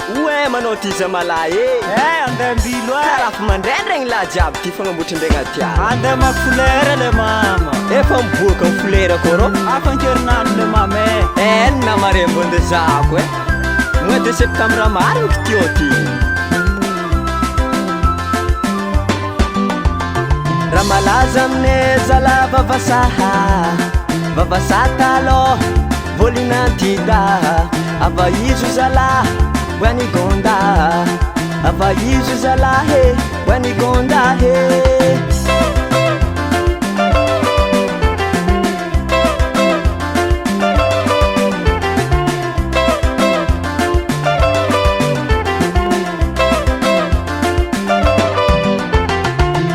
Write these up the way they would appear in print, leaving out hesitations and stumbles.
Oe manao tiza malay andeha ambilo karaha mandraindregny laha jiaby ty fagnamboatran-dregna tia andeha maka folera le mama efa miboaka ny folera kô rô afankerinandro le mama namarembo andezako mois de septembre mariny kitio ty raha malaza aminay zala vavasaha taloha volinantida avaizo zala wanigonda avaizo zala he wanigonda he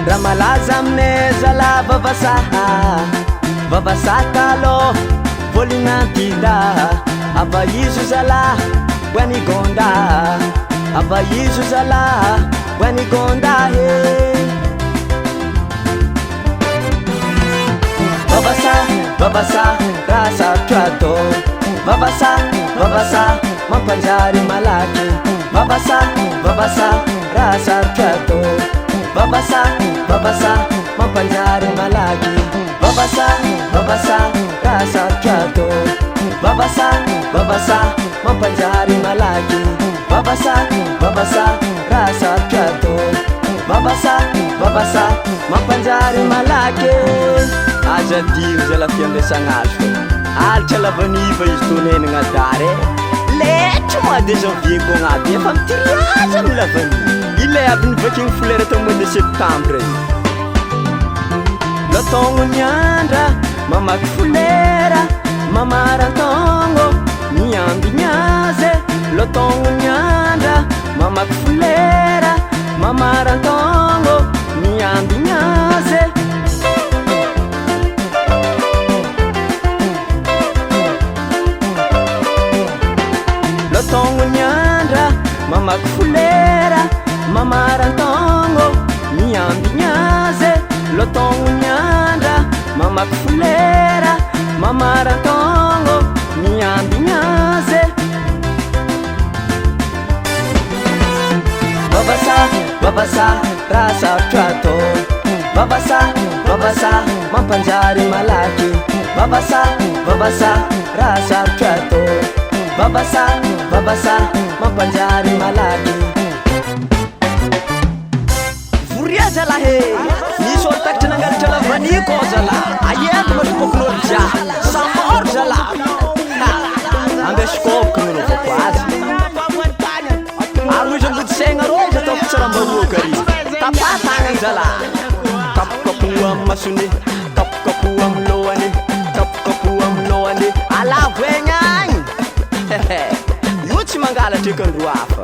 ramalaza aminay zala vavasaha taloha volinantida avaizo zala wanigonda avaizo zala wanigonda he vavasa rasa trato vavasa mampanjary malaky vavasa rasa trato vavasa mampanjary malaky vavasa rasa trato vavasa mampanjary malaky vavasa rasa trato vavasa mampanjary malaky aza dio zala fiandesagnazo alitra lavaniva izy tonenagnadary letry mois de janvier ko agnaby efa mitiriaza amy lavaniva ilay aby nivakiny folera tamy mois de septembre lotogno niandra mamaky folera mamarantongo miambignaze lotogno niandra mamaky folera mamarantongo miambignaze lotogno niandra mamaky folera mamarantongo miambignaze lotogno niandra mamaky folera mamarantongo miambignaze vavasa rasa trato vavasa mampanjary malaky vavasa rasa trato vavasa mampanjary malaky voria zala he nisy olo takatra nangalatra lavani ko zala aeko matobokon'olo ja samor zala andesikôboko nanovako azy ary izy ambodisegna ro izy ataoko tsarambaroaka ry tapatagnany zala kapokapo amy masony kapokapo amy lohany kapokapo amy lohany alavo egny agny io tsy mangalatra ekandro hafa